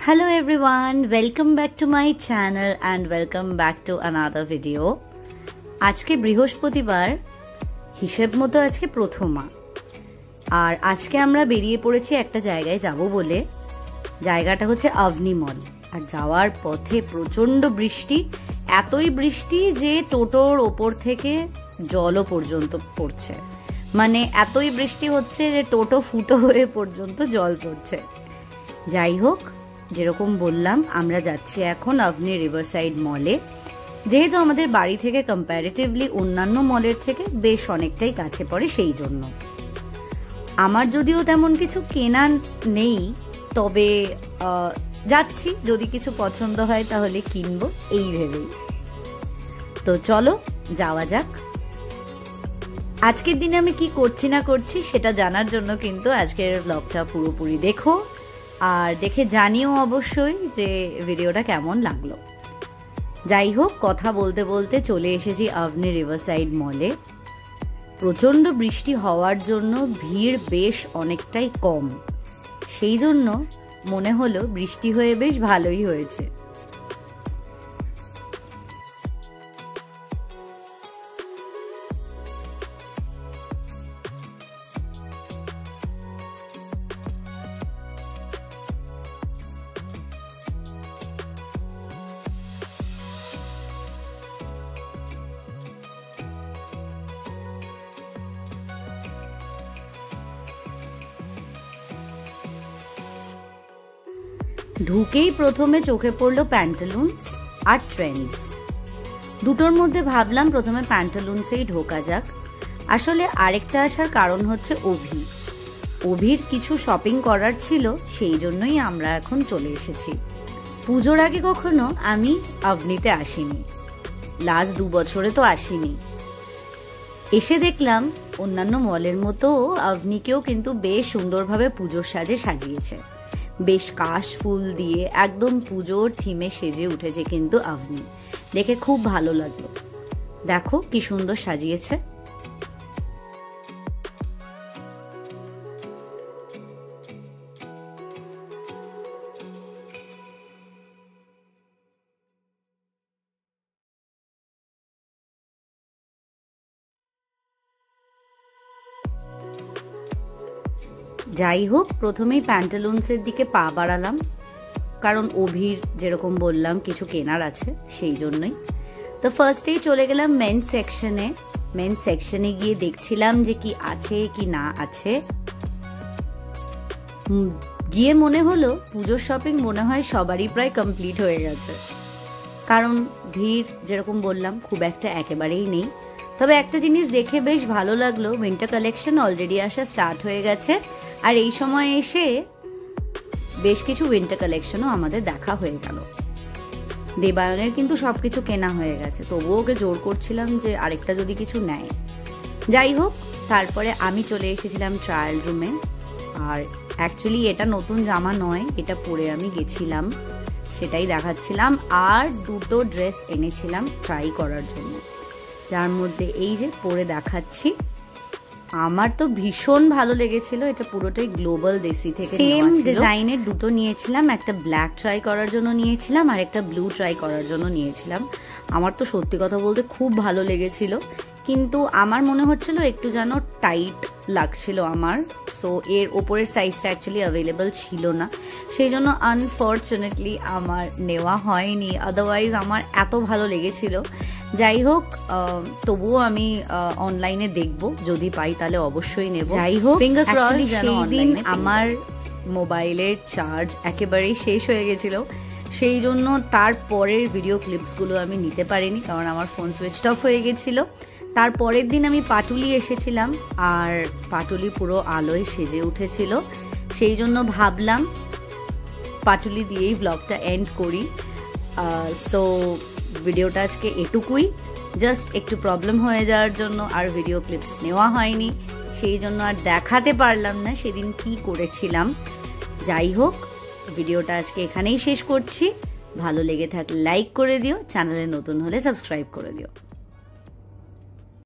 Hello everyone, welcome back to my channel and welcome back to another video. আজকে বৃহস্পতিবার, হিসেব মতো আজকে প্রথমা। আর আজকে আমরা বেরিয়ে পড়েছি একটা জায়গায় যাব বলে। জায়গাটা হচ্ছে আভনি মল। আর যাওয়ার পথে প্রচন্ড বৃষ্টি, এতই বৃষ্টি যে টোটোর ওপর থেকে জলও পর্যন্ত পড়ছে। মানে এতই বৃষ্টি হচ্ছে যে টোটো ফুটো হয়ে পর্যন্ত জল পড়ছে। যাই হোক, যেরকম বললাম আমরা যাচ্ছি এখন আভনি রিভারসাইড মলে। যেহেতু আমাদের বাড়ি থেকে কম্প্যারেটিভলি অন্যান্য মলের থেকে বেশ অনেকটাই কাছে পড়ে, সেই জন্য আমার যদিও তেমন কিছু কেনা নেই, তবে যাচ্ছি, যদি কিছু পছন্দ হয় তাহলে কিনবো এই ভেবেই। তো চলো যাওয়া যাক। আজকের দিনে আমি কি করছি না করছি সেটা জানার জন্য কিন্তু আজকের ব্লগটা পুরোপুরি দেখো, আর দেখে জানিও অবশ্যই যে ভিডিওটা কেমন লাগলো। যাই হোক, কথা বলতে বলতে চলে এসেছি আভনি রিভারসাইড মলে। প্রচণ্ড বৃষ্টি হওয়ার জন্য ভিড় বেশ অনেকটাই কম, সেই জন্য মনে হলো বৃষ্টি হয়ে বেশ ভালোই হয়েছে। ঢুকেই প্রথমে চোখে পড়লো প্যান্টালুনস আর ট্রেন্ডস। দুটোর মধ্যে ভাবলাম প্রথমে প্যান্টালুনসেই ঢোকা যাক। আসলে আরেকটা আসার কারণ হচ্ছে অভির কিছু শপিং করার ছিল, সেই জন্যই আমরা এখন চলে এসেছি। পুজোর আগে কখনো আমি আভনিতে আসিনি, লাস্ট 2 বছরে তো আসিনি। এসে দেখলাম অন্যান্য মলের মতো আভনিকেও কিন্তু বেশ সুন্দরভাবে পুজোর সাজে সাজিয়েছে। বেশ কাশ ফুল দিয়ে একদম পুজোর থিমে সেজে উঠেছে কিন্তু আভনি। দেখে খুব ভালো লাগলো। দেখো কি সুন্দর সাজিয়েছে। যাই হোক, প্রথমেই প্যান্টালুনসের দিকে পা বাড়ালাম, কারণ অভির যেরকম বললাম কিছু কেনার আছে, সেই জন্যই। তো ফার্স্টেই চলে গেলাম মেন্স সেকশনে। মেন্স সেকশনে গিয়ে দেখছিলাম যে কি আছে কি না আছে। গিয়ে মনে হলো পুজোর শপিং মনে হয় সবারই প্রায় কমপ্লিট হয়ে গেছে, কারণ ভিড় যেরকম বললাম খুব একটা একেবারেই নেই। তবে একটা জিনিস দেখে বেশ ভালো লাগলো, উইন্টার কালেকশন অলরেডি আসা স্টার্ট হয়ে গেছে। আর এই সময় এসে বেশ কিছু উইন্টার কালেকশনও আমাদের দেখা হয়ে গেল। দেবায়নের কিন্তু সবকিছু কেনা হয়ে গেছে, তবুও ওকে জোর করছিলাম যে আরেকটা যদি কিছু নেয়। যাই হোক, তারপরে আমি চলে এসেছিলাম ট্রায়াল রুমে। আর অ্যাকচুয়ালি এটা নতুন জামা নয়, এটা পরে আমি গেছিলাম, সেটাই দেখাচ্ছিলাম। আর 2টো ড্রেস এনেছিলাম ট্রাই করার জন্য, যার মধ্যে এই যে পরে দেখাচ্ছি। আমার তো ভীষণ ভালো লেগেছিল। এটা পুরোটাই গ্লোবাল দেশি থেকে সেম ডিজাইনের 2টো নিয়েছিলাম। একটা ব্ল্যাক ট্রাই করার জন্য নিয়েছিলাম আর একটা ব্লু ট্রাই করার জন্য নিয়েছিলাম। আমার তো সত্যি কথা বলতে খুব ভালো লেগেছিল, কিন্তু আমার মনে হচ্ছিল একটু যেন টাইট লাগছিল আমার। সো এর ওপরের সাইজটা অ্যাকচুয়ালি অ্যাভেলেবল ছিল না, সেই জন্য আনফর্চুনেটলি আমার নেওয়া হয়নি। আদারওয়াইজ আমার এত ভালো লেগেছিল। যাই হোক, তবুও আমি অনলাইনে দেখবো, যদি পাই তাহলে অবশ্যই নেব। যাই হোক, ফিঙ্গার ক্রস। সেই দিন আমার মোবাইলের চার্জ একেবারেই শেষ হয়ে গেছিল, সেই জন্য তার পরের ভিডিও ক্লিপসগুলো আমি নিতে পারিনি, কারণ আমার ফোন সুইচ অফ হয়ে গেছিল। তারপরের দিন আমি পাটুলি এসেছিলাম, আর পাটুলি পুরো আলোয় সেজে উঠেছিল, সেই জন্য ভাবলাম পাটুলি দিয়েই ব্লগটা এন্ড করি। সো ভিডিওটা আজকে এটুকুই। জাস্ট একটু প্রবলেম হয়ে যাওয়ার জন্য আর ভিডিও ক্লিপস নেওয়া হয়নি, সেই জন্য আর দেখাতে পারলাম না সেদিন কি করেছিলাম। যাই হোক, ভিডিওটা আজকে এখানেই শেষ করছি। ভালো লেগে থাকলে লাইক করে দিও, চ্যানেলে নতুন হলে সাবস্ক্রাইব করে দিও।